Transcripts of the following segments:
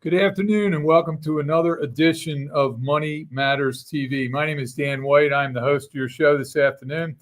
Good afternoon and welcome to another edition of Money Matters TV. My name is Dan White. I'm the host of your show this afternoon.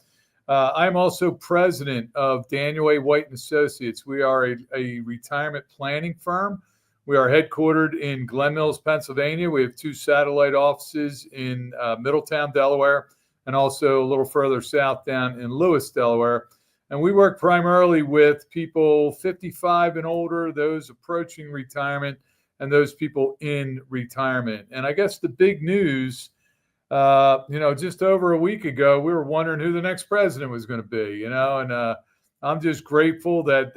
I'm also president of Daniel A. White and Associates. We are a retirement planning firm. We are headquartered in Glen Mills, Pennsylvania. We have two satellite offices in Middletown, Delaware, and also a little further south down in Lewis, Delaware. And we work primarily with people 55 and older, those approaching retirement, and those people in retirement. And I guess the big news, just over a week ago, we were wondering who the next president was going to be, and I'm just grateful that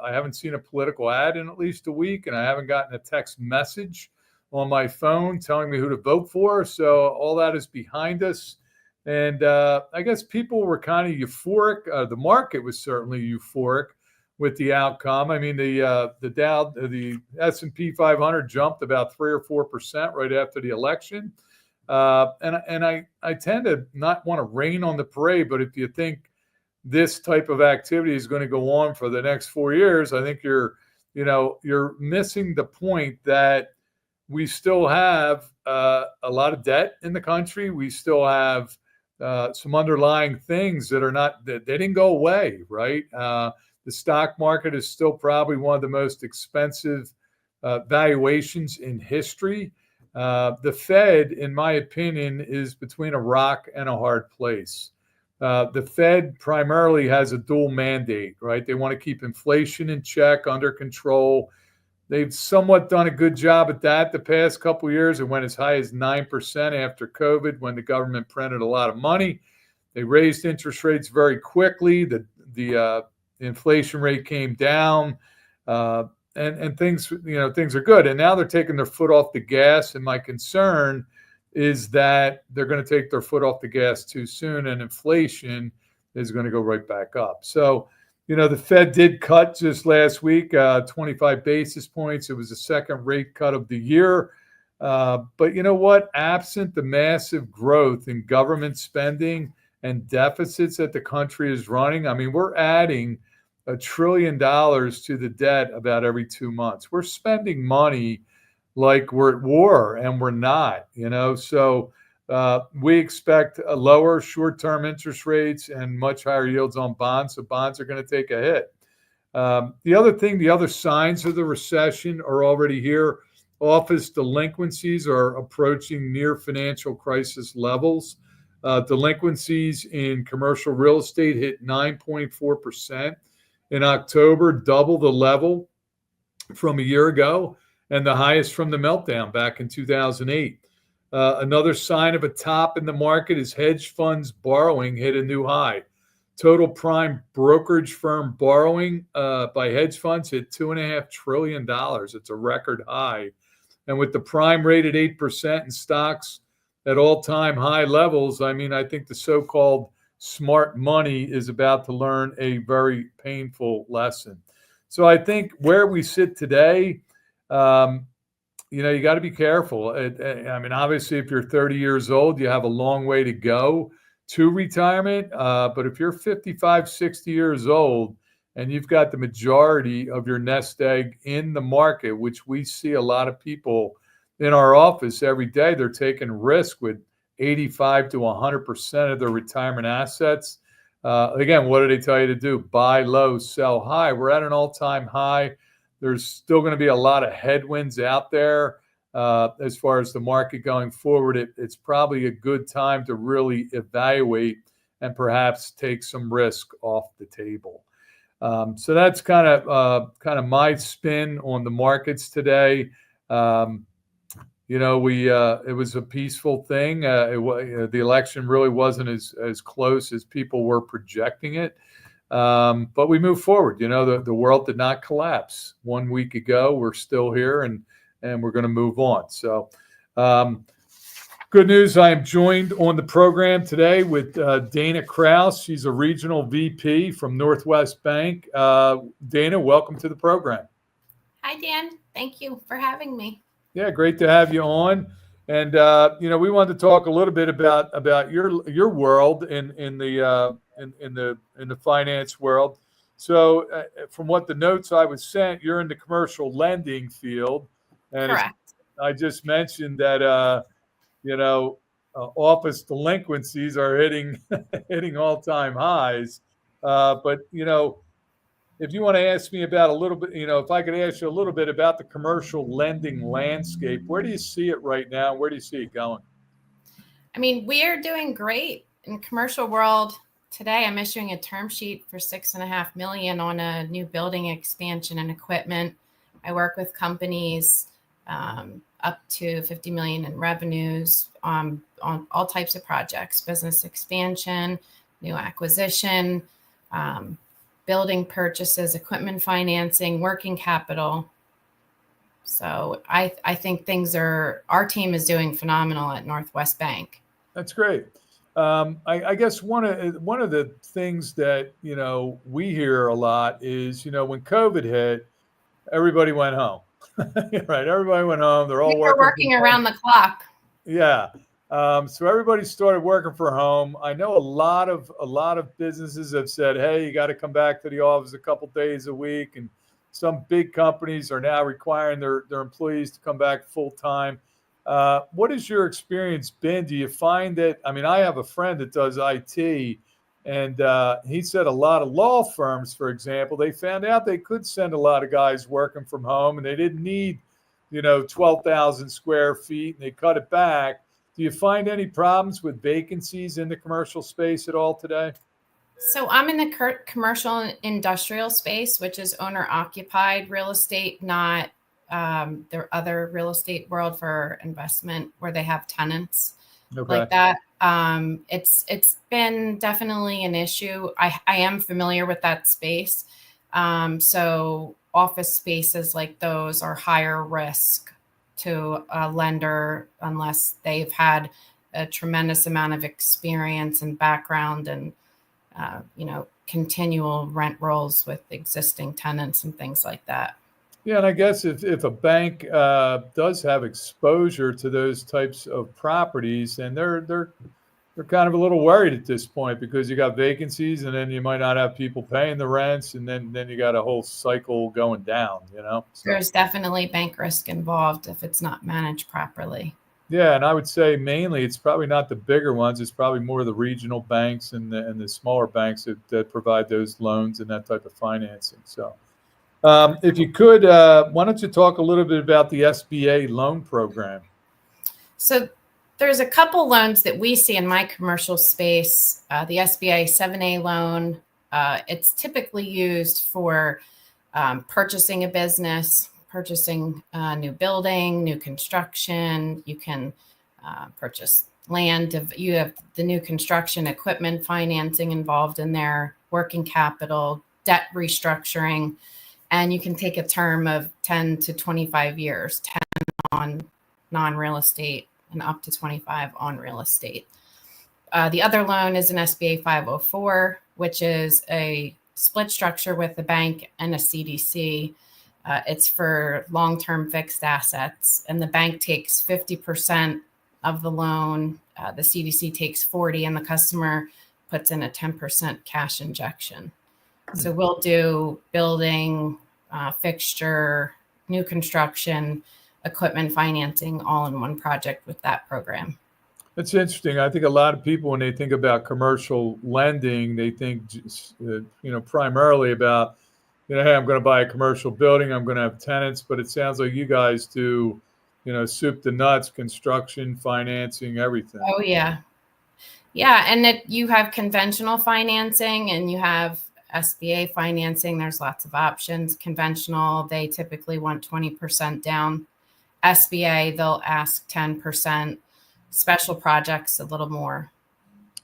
I haven't seen a political ad in at least a week, and I haven't gotten a text message on my phone telling me who to vote for. So all that is behind us. And I guess people were kind of euphoric. The market was certainly euphoric with the outcome. I mean, the S&P 500 jumped about 3 or 4% right after the election. And I tend to not want to rain on the parade, but if you think this type of activity is going to go on for the next 4 years, I think you're missing the point that we still have a lot of debt in the country. We still have some underlying things that they didn't go away, right? The stock market is still probably one of the most expensive valuations in history. The Fed, in my opinion, is between a rock and a hard place. The Fed primarily has a dual mandate, right? They want to keep inflation in check, under control. They've somewhat done a good job at that the past couple of years. It went as high as 9% after COVID when the government printed a lot of money. They raised interest rates very quickly. The inflation rate came down, and things are good. And now they're taking their foot off the gas. And my concern is that they're going to take their foot off the gas too soon, and inflation is going to go right back up. So, the Fed did cut just last week, 25 basis points. It was the second rate cut of the year. But you know what? Absent the massive growth in government spending and deficits that the country is running, I mean, we're adding $1 trillion to the debt about every 2 months. We're spending money like we're at war, and we're not, So we expect a lower short-term interest rates and much higher yields on bonds. So bonds are going to take a hit. The other signs of the recession are already here. Office delinquencies are approaching near financial crisis levels. Delinquencies in commercial real estate hit 9.4% in October, double the level from a year ago, and the highest from the meltdown back in 2008. Another sign of a top in the market is hedge funds borrowing hit a new high. Total prime brokerage firm borrowing by hedge funds hit $2.5 trillion. It's a record high. And with the prime rate at 8% and stocks at all-time high levels, I mean, I think the so-called smart money is about to learn a very painful lesson. So I think where we sit today, you got to be careful. I mean, obviously, if you're 30 years old, you have a long way to go to retirement. But if you're 55, 60 years old, and you've got the majority of your nest egg in the market, which we see a lot of people in our office every day, they're taking risk with 85 to 100% of their retirement assets. Again, what do they tell you to do? Buy low, sell high. We're at an all-time high. There's still going to be a lot of headwinds out there as far as the market going forward. It's probably a good time to really evaluate and perhaps take some risk off the table. So that's kind of my spin on the markets today. It was a peaceful thing. The election really wasn't as close as people were projecting it. But we moved forward. The world did not collapse 1 week ago. We're still here, and we're going to move on. So good news. I am joined on the program today with Dana Crouse. She's a regional VP from Northwest Bank. Dana, welcome to the program. Hi, Dan. Thank you for having me. Yeah, great to have you on. And we wanted to talk a little bit about your world in the finance world. So, from what the notes I was sent, you're in the commercial lending field, And Correct. I just mentioned that, office delinquencies are hitting hitting all-time highs. But, if you want to ask me about a little bit, if I could ask you a little bit about the commercial lending landscape, where do you see it right now? Where do you see it going? I mean, we are doing great in commercial world. Today, I'm issuing a term sheet for $6.5 million on a new building expansion and equipment. I work with companies up to 50 million in revenues on all types of projects: business expansion, new acquisition, building purchases, equipment financing, working capital. So I think our team is doing phenomenal at Northwest Bank. That's great. I guess one of the things that we hear a lot is when COVID hit, everybody went home. Right, everybody went home. They're all We were working working from home. around the clock. Yeah. So everybody started working from home. I know a lot of businesses have said, "Hey, you got to come back to the office a couple days a week," and some big companies are now requiring their employees to come back full time. What has your experience been? Do you find that? I mean, I have a friend that does IT, and he said a lot of law firms, for example, they found out they could send a lot of guys working from home, and they didn't need 12,000 square feet, and they cut it back. Do you find any problems with vacancies in the commercial space at all today? So I'm in the commercial and industrial space, which is owner occupied real estate, not the other real estate world for investment where they have tenants like that. It's been definitely an issue. I am familiar with that space. So office spaces like those are higher risk to a lender unless they've had a tremendous amount of experience and background and continual rent rolls with existing tenants and things like that. Yeah, and I guess if a bank does have exposure to those types of properties, and they're kind of a little worried at this point because you got vacancies, and then you might not have people paying the rents, and then you got a whole cycle going down. So, there's definitely bank risk involved if it's not managed properly. yeah, and I would say mainly it's probably not the bigger ones. It's probably more the regional banks and the smaller banks that provide those loans and that type of financing. So, if you could, why don't you talk a little bit about the SBA loan program? So there's a couple loans that we see in my commercial space. The SBA 7A loan, it's typically used for purchasing a business, purchasing a new building, new construction. You can purchase land. You have the new construction equipment financing involved in there, working capital, debt restructuring, and you can take a term of 10 to 25 years, 10 on non-real estate and up to 25 on real estate. The other loan is an SBA 504, which is a split structure with the bank and a CDC. It's for long-term fixed assets, and the bank takes 50% of the loan. The CDC takes 40%, and the customer puts in a 10% cash injection. So we'll do building, fixture, new construction, equipment financing all in one project with that program. That's interesting. I think a lot of people, when they think about commercial lending, they think, primarily about, hey, I'm going to buy a commercial building, I'm going to have tenants, but it sounds like you guys do, soup to nuts, construction, financing, everything. Oh, yeah. Yeah. And you have conventional financing and you have SBA financing. There's lots of options. Conventional, they typically want 20% down. SBA, they'll ask 10%. Special projects, a little more.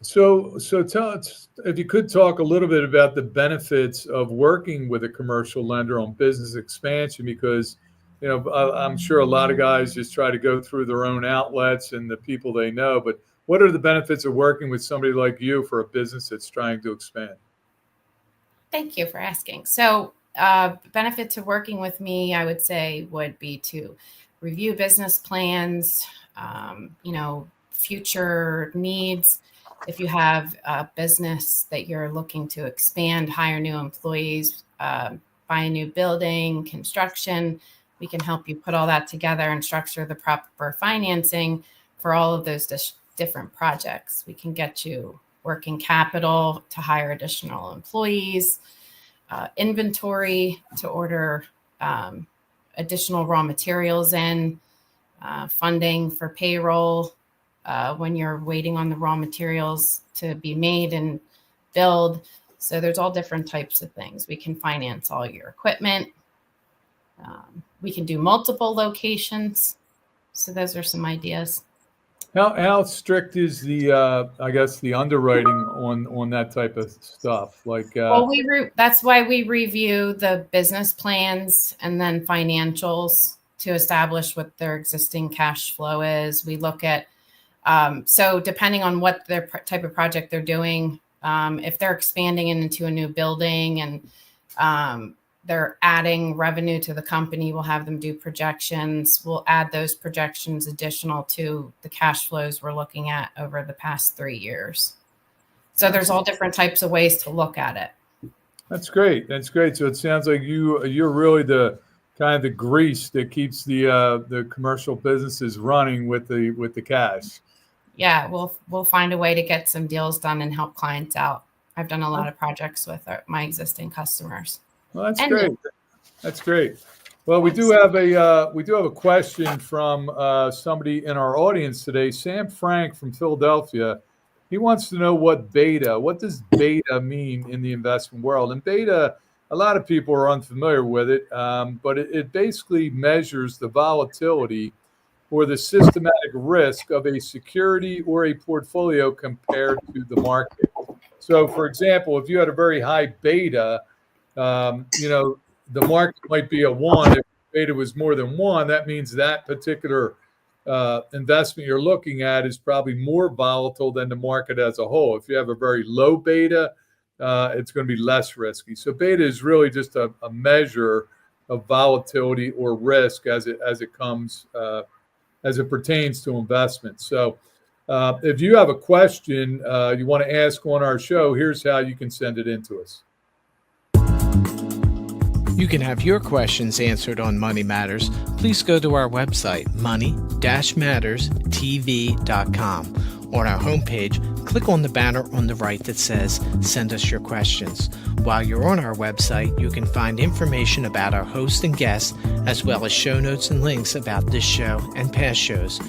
So tell us, if you could talk a little bit about the benefits of working with a commercial lender on business expansion, because, I'm sure a lot of guys just try to go through their own outlets and the people they know, but what are the benefits of working with somebody like you for a business that's trying to expand? Thank you for asking. So benefit to working with me, I would say, would be to review business plans, future needs. If you have a business that you're looking to expand, hire new employees, buy a new building, construction, We can help you put all that together and structure the proper financing for all of those different projects. We can get you working capital to hire additional employees, inventory to order additional raw materials in, funding for payroll when you're waiting on the raw materials to be made and build. So there's all different types of things. We can finance all your equipment. We can do multiple locations. So those are some ideas. How strict is the I guess the underwriting on that type of stuff? Like, well, that's why we review the business plans and then financials to establish what their existing cash flow is. We look at so depending on what their type of project they're doing, if they're expanding into a new building and they're adding revenue to the company, we'll have them do projections. We'll add those projections additional to the cash flows we're looking at over the past 3 years. So there's all different types of ways to look at it. That's great. That's great. So it sounds like you're really the kind of the grease that keeps the commercial businesses running with the cash. Yeah, we'll find a way to get some deals done and help clients out. I've done a lot of projects with my existing customers. Well, that's great. That's great. Well, we do have a question from somebody in our audience today, Sam Frank from Philadelphia. He wants to know what does beta mean in the investment world? And beta, a lot of people are unfamiliar with it, but it basically measures the volatility or the systematic risk of a security or a portfolio compared to the market. So, for example, if you had a very high beta, the market might be a 1. If beta was more than 1, that means that particular investment you're looking at is probably more volatile than the market as a whole. If you have a very low beta, it's going to be less risky. So beta is really just a measure of volatility or risk as it comes as it pertains to investments. So if you have a question you want to ask on our show, here's how you can send it in to us. You can have your questions answered on Money Matters. Please go to our website, money-matterstv.com. On our homepage, click on the banner on the right that says, Send us your questions. While you're on our website, you can find information about our host and guests, as well as show notes and links about this show and past shows.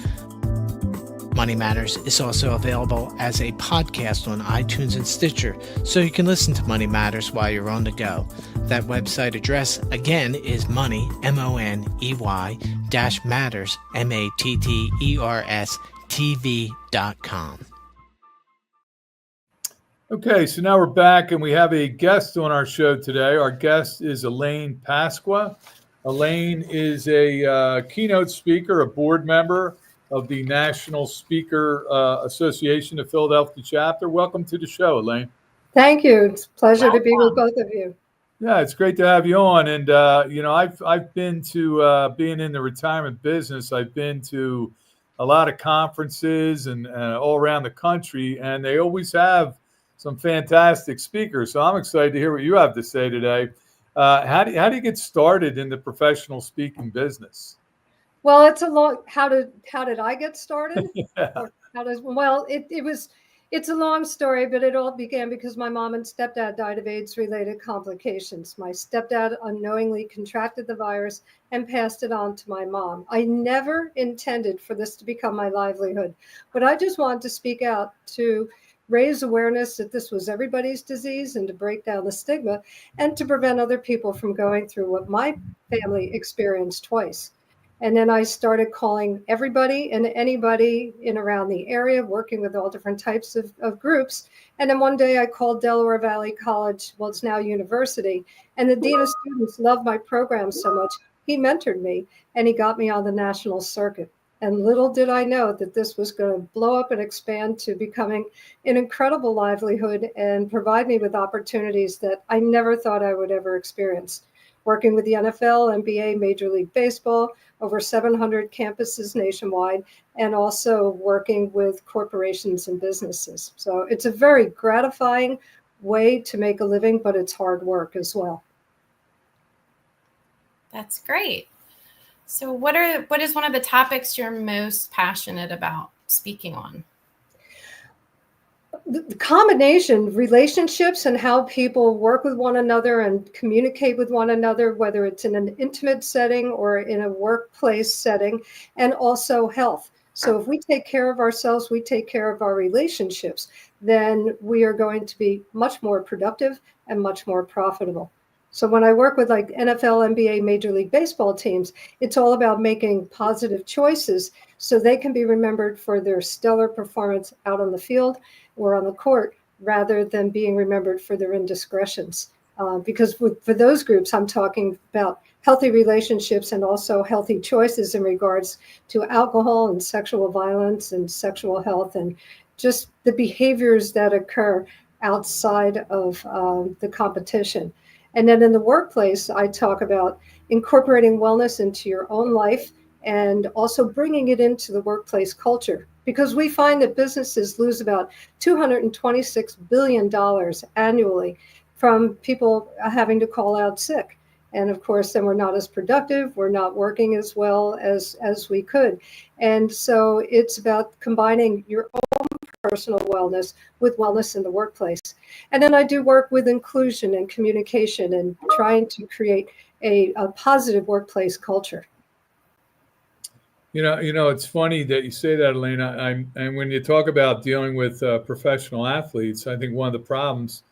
Money Matters is also available as a podcast on iTunes and Stitcher, so you can listen to Money Matters while you're on the go. That website address, again, is money, MONEY, -matters, MATTERS, TV.com. Okay, so now we're back and we have a guest on our show today. Our guest is Elaine Pasqua. Elaine is a keynote speaker, a board member of the National Speaker Association of Philadelphia chapter. Welcome to the show, Elaine. Thank you. It's a pleasure to be with both of you. Yeah, it's great to have you on. And I've been to being in the retirement business. I've been to a lot of conferences and all around the country, and they always have some fantastic speakers. So I'm excited to hear what you have to say today. How do you get started in the professional speaking business? Well, it's a long. How did I get started? Yeah. It's a long story, but it all began because my mom and stepdad died of AIDS-related complications. My stepdad unknowingly contracted the virus and passed it on to my mom. I never intended for this to become my livelihood, but I just wanted to speak out to raise awareness that this was everybody's disease and to break down the stigma and to prevent other people from going through what my family experienced twice. And then I started calling everybody and anybody in around the area, working with all different types of groups. And then one day I called Delaware Valley College, well, it's now university, and the dean of students loved my program so much, he mentored me and he got me on the national circuit. And little did I know that this was going to blow up and expand to becoming an incredible livelihood and provide me with opportunities that I never thought I would ever experience. Working with the NFL, NBA, Major League Baseball, over 700 campuses nationwide, and also working with corporations and businesses. So it's a very gratifying way to make a living, but it's hard work as well. That's great. So what is one of the topics you're most passionate about speaking on? The combination, relationships and how people work with one another and communicate with one another, whether it's in an intimate setting or in a workplace setting, and also health. So if we take care of ourselves, we take care of our relationships, then we are going to be much more productive and much more profitable. So when I work with like NFL, NBA, Major League Baseball teams, it's all about making positive choices so they can be remembered for their stellar performance out on the field or on the court, rather than being remembered for their indiscretions. Because for those groups, I'm talking about healthy relationships and also healthy choices in regards to alcohol and sexual violence and sexual health and just the behaviors that occur outside of the competition. And then in the workplace, I talk about incorporating wellness into your own life and also bringing it into the workplace culture. Because we find that businesses lose about $226 billion annually from people having to call out sick. And of course, then we're not as productive, we're not working as well as we could. And so it's about combining your own personal wellness with wellness in the workplace. And then I do work with inclusion and communication and trying to create a positive workplace culture. It's funny that you say that, Elena. And when you talk about dealing with professional athletes, I think one of the problems,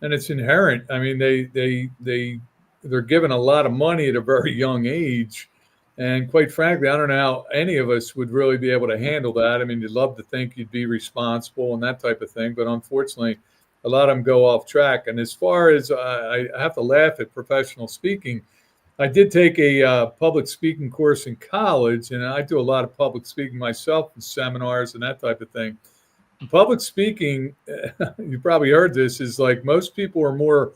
and it's inherent. I mean, they're given a lot of money at a very young age, and quite frankly, I don't know how any of us would really be able to handle that. I mean, you'd love to think you'd be responsible and that type of thing, but unfortunately, a lot of them go off track. And as far as I have to laugh at professional speaking. I did take a public speaking course in college, and I do a lot of public speaking myself in seminars and that type of thing. Public speaking, you probably heard this, is like most people are more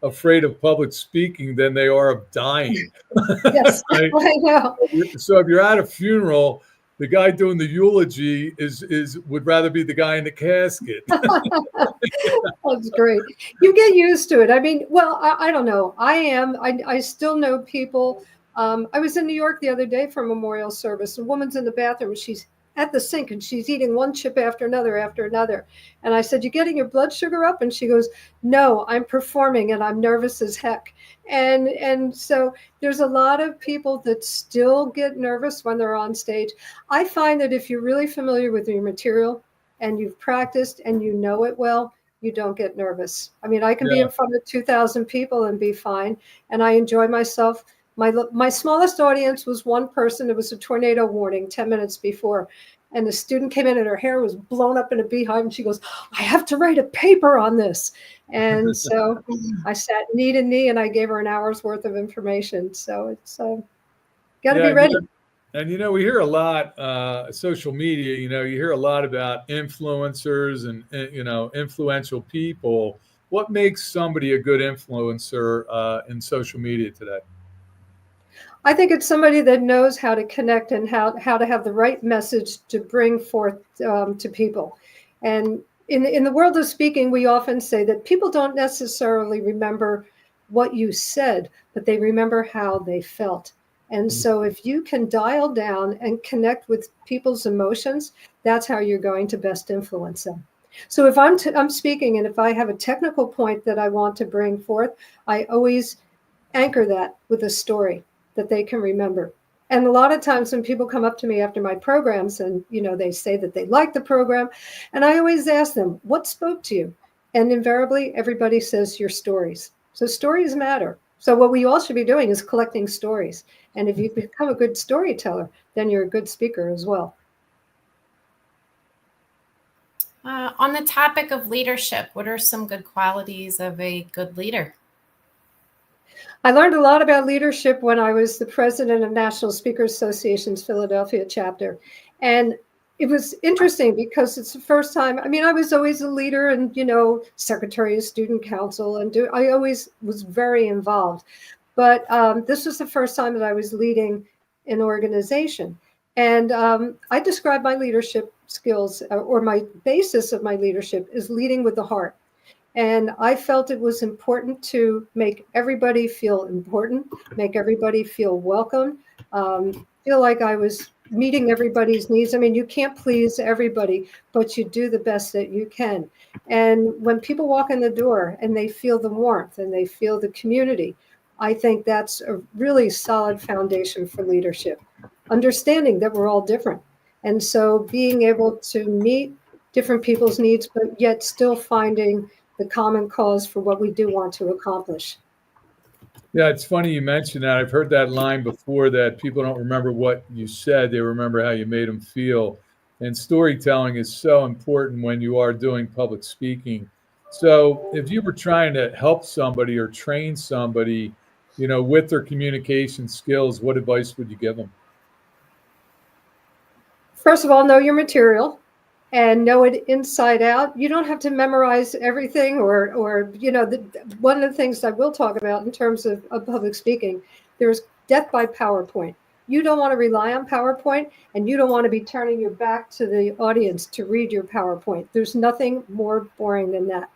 afraid of public speaking than they are of dying. Yes, Right? I know. So if you're at a funeral, the guy doing the eulogy would rather be the guy in the casket. That's great. You get used to it. I mean, well, I don't know. I still know people. I was in New York the other day for a memorial service. A woman's in the bathroom. She's at the sink and she's eating one chip after another after another. And I said, "You getting your blood sugar up?" And she goes, "No, I'm performing and I'm nervous as heck." And so there's a lot of people that still get nervous when they're on stage. I find that if you're really familiar with your material and you've practiced and you know it well, you don't get nervous. I mean, I can be in front of 2,000 people and be fine, and I enjoy myself. My smallest audience was one person. It was a tornado warning 10 minutes before, and the student came in and her hair was blown up in a beehive, and she goes, "I have to write a paper on this." And so I sat knee to knee and I gave her an hour's worth of information. So it's got to be ready. And we hear a lot, social media, you hear a lot about influencers and, influential people. What makes somebody a good influencer in social media today? I think it's somebody that knows how to connect and how to have the right message to bring forth to people. And in the world of speaking, we often say that people don't necessarily remember what you said, but they remember how they felt. And so if you can dial down and connect with people's emotions, that's how you're going to best influence them. So if I'm speaking and if I have a technical point that I want to bring forth, I always anchor that with a story that they can remember. And a lot of times when people come up to me after my programs and, they say that they like the program, and I always ask them, what spoke to you? And invariably, everybody says your stories. So stories matter. So what we all should be doing is collecting stories. And if you become a good storyteller, then you're a good speaker as well. On the topic of leadership, what are some good qualities of a good leader? I learned a lot about leadership when I was the president of National Speakers Association's Philadelphia chapter. And it was interesting because it's the first time, I mean, I was always a leader and, secretary of student council, and I always was very involved. But this was the first time that I was leading an organization. And I describe my leadership skills, or my basis of my leadership is leading with the heart. And I felt it was important to make everybody feel important, make everybody feel welcome, Feel like I was meeting everybody's needs. I mean, you can't please everybody, but you do the best that you can. And when people walk in the door and they feel the warmth and they feel the community, I think that's a really solid foundation for leadership. Understanding that we're all different. And so being able to meet different people's needs, but yet still finding the common cause for what we do want to accomplish. Yeah, it's funny you mentioned that. I've heard that line before, that people don't remember what you said, they remember how you made them feel. And storytelling is so important when you are doing public speaking. So if you were trying to help somebody or train somebody, with their communication skills, what advice would you give them? First of all, know your material and know it inside out. You don't have to memorize everything or one of the things I will talk about in terms of public speaking, there's death by PowerPoint. You don't want to rely on PowerPoint, and you don't want to be turning your back to the audience to read your PowerPoint. There's nothing more boring than that.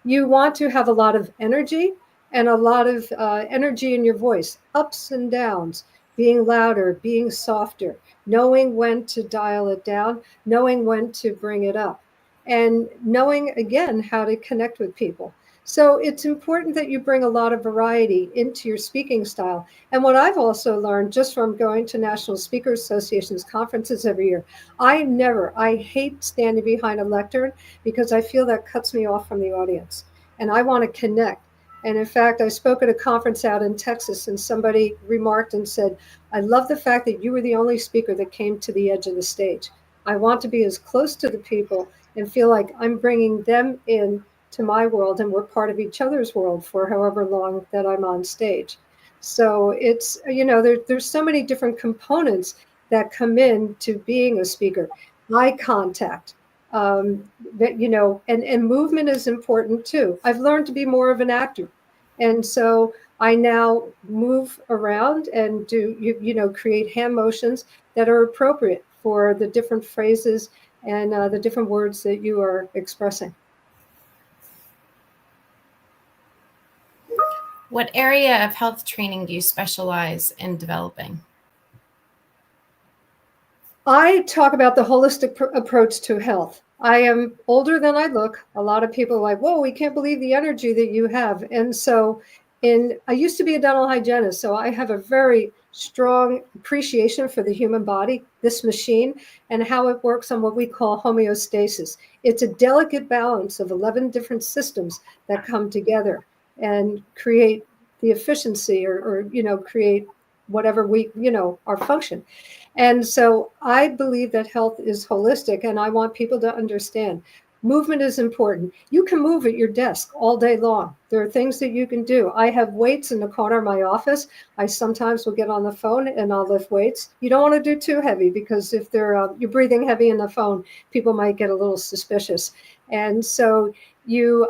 You want to have a lot of energy and a lot of energy in your voice, ups and downs, being louder, being softer, knowing when to dial it down, knowing when to bring it up, and knowing, again, how to connect with people. So it's important that you bring a lot of variety into your speaking style. And what I've also learned just from going to National Speakers Association's conferences every year, I hate standing behind a lectern because I feel that cuts me off from the audience. And I want to connect. And in fact, I spoke at a conference out in Texas, and somebody remarked and said, I love the fact that you were the only speaker that came to the edge of the stage. I want to be as close to the people and feel like I'm bringing them in to my world, and we're part of each other's world for however long that I'm on stage. So it's, there's so many different components that come in to being a speaker. Eye contact, and movement is important too. I've learned to be more of an actor. And so I now move around and create hand motions that are appropriate for the different phrases and the different words that you are expressing. What area of health training do you specialize in developing? I talk about the holistic approach to health. I am older than I look. A lot of people are like, whoa, we can't believe the energy that you have. And so I used to be a dental hygienist, so I have a very strong appreciation for the human body, this machine, and how it works on what we call homeostasis. It's a delicate balance of 11 different systems that come together and create the efficiency or create whatever our function. And so I believe that health is holistic, and I want people to understand movement is important. You can move at your desk all day long. There are things that you can do. I have weights in the corner of my office. I sometimes will get on the phone and I'll lift weights. You don't want to do too heavy, because if you're breathing heavy in the phone, people might get a little suspicious. And so you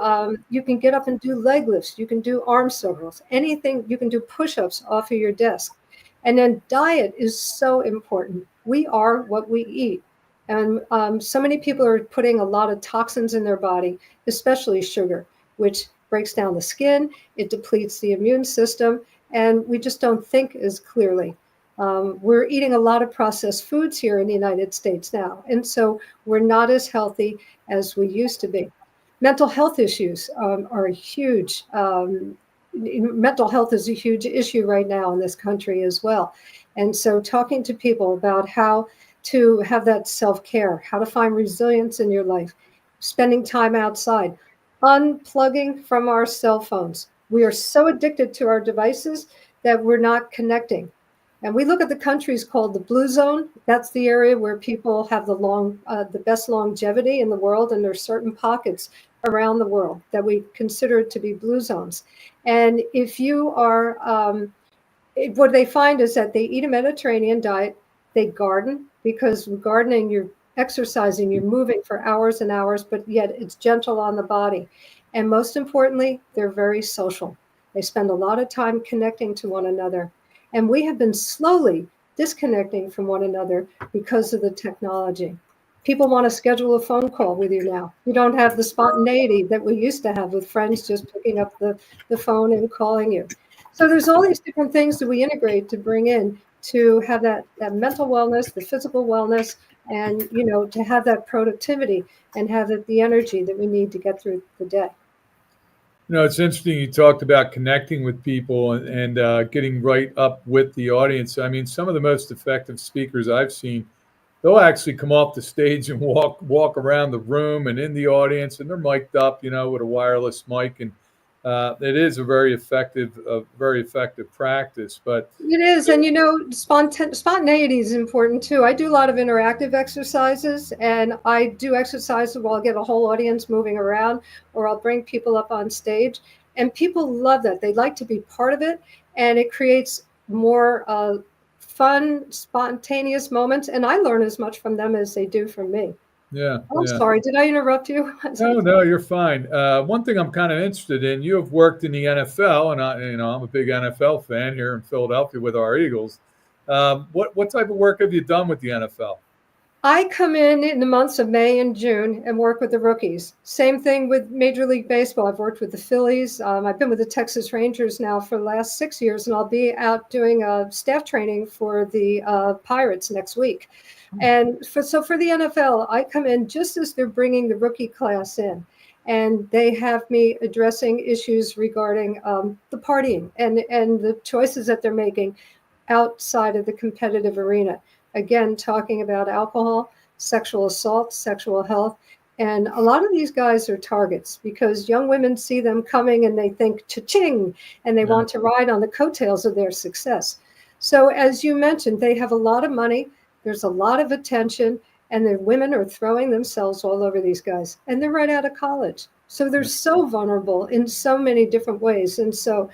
can get up and do leg lifts. You can do arm circles, anything. You can do push-ups off of your desk. And then diet is so important. We are what we eat. And so many people are putting a lot of toxins in their body, especially sugar, which breaks down the skin, it depletes the immune system, and we just don't think as clearly. We're eating a lot of processed foods here in the United States now, and so we're not as healthy as we used to be. Mental health issues are huge. Mental health is a huge issue right now in this country as well. And so talking to people about how to have that self-care, how to find resilience in your life, spending time outside, unplugging from our cell phones. We are so addicted to our devices that we're not connecting. And we look at the countries called the Blue Zone. That's the area where people have the best longevity in the world, and there's certain pockets around the world that we consider to be blue zones. And if you are, what they find is that they eat a Mediterranean diet, they garden, because gardening, you're exercising, you're moving for hours and hours, but yet it's gentle on the body. And most importantly, they're very social. They spend a lot of time connecting to one another. And we have been slowly disconnecting from one another because of the technology. People want to schedule a phone call with you now. You don't have the spontaneity that we used to have with friends just picking up the phone and calling you. So there's all these different things that we integrate to bring in to have that mental wellness, the physical wellness, and, to have that productivity and have the energy that we need to get through the day. It's interesting you talked about connecting with people and getting right up with the audience. I mean, some of the most effective speakers I've seen, they'll actually come off the stage and walk around the room and in the audience, and they're mic'd up, with a wireless mic, and it is a very effective practice. But It is, and spontaneity is important too. I do a lot of interactive exercises, and I do exercises where I'll get a whole audience moving around, or I'll bring people up on stage, and people love that. They like to be part of it, and it creates more fun, spontaneous moments, and I learn as much from them as they do from me. yeah, I'm yeah. sorry, did I interrupt you? No, you're fine. One thing I'm kind of interested in, you have worked in the NFL, and I'm a big NFL fan here in Philadelphia with our Eagles. What type of work have you done with the NFL? I come in the months of May and June and work with the rookies. Same thing with Major League Baseball. I've worked with the Phillies. I've been with the Texas Rangers now for the last 6 years, and I'll be out doing staff training for the Pirates next week. And for the NFL, I come in just as they're bringing the rookie class in, and they have me addressing issues regarding the partying and the choices that they're making outside of the competitive arena. Again, talking about alcohol, sexual assault, sexual health. And a lot of these guys are targets because young women see them coming and they think cha-ching, and they want to ride on the coattails of their success. So as you mentioned, they have a lot of money. There's a lot of attention, and the women are throwing themselves all over these guys, and they're right out of college. So they're so vulnerable in so many different ways. And so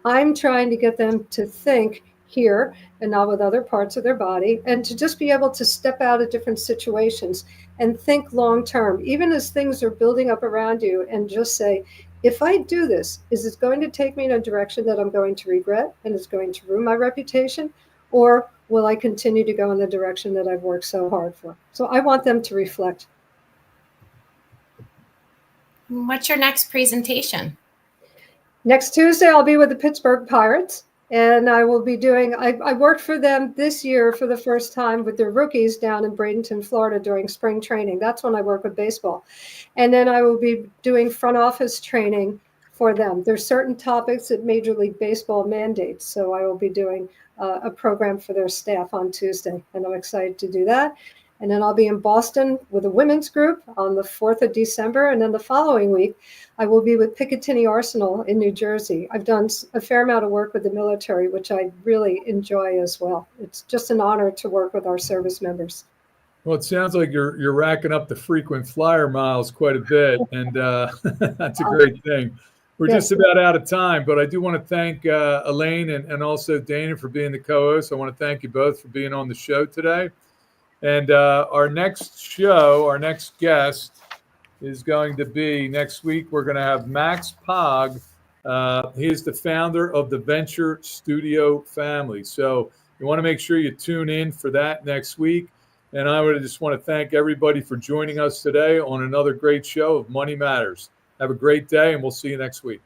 I'm trying to get them to think here and not with other parts of their body, and to just be able to step out of different situations and think long term, even as things are building up around you, and just say, if I do this, is it going to take me in a direction that I'm going to regret and it's going to ruin my reputation? Or will I continue to go in the direction that I've worked so hard for? So I want them to reflect. What's your next presentation? Next Tuesday, I'll be with the Pittsburgh Pirates, and I will be I worked for them this year for the first time with their rookies down in Bradenton, Florida during spring training. That's when I work with baseball. And then I will be doing front office training for them. There's certain topics that Major League Baseball mandates, so I will be doing a program for their staff on Tuesday, and I'm excited to do that. And then I'll be in Boston with a women's group on the 4th of December. And then the following week, I will be with Picatinny Arsenal in New Jersey. I've done a fair amount of work with the military, which I really enjoy as well. It's just an honor to work with our service members. Well, it sounds like you're racking up the frequent flyer miles quite a bit, and that's a great thing. We're just about out of time, but I do want to thank Elaine and also Dana for being the co-host. I want to thank you both for being on the show today. And our next guest is going to be next week. We're going to have Max Pog. He is the founder of the Venture Studio family. So you want to make sure you tune in for that next week. And I would just want to thank everybody for joining us today on another great show of Money Matters. Have a great day, and we'll see you next week.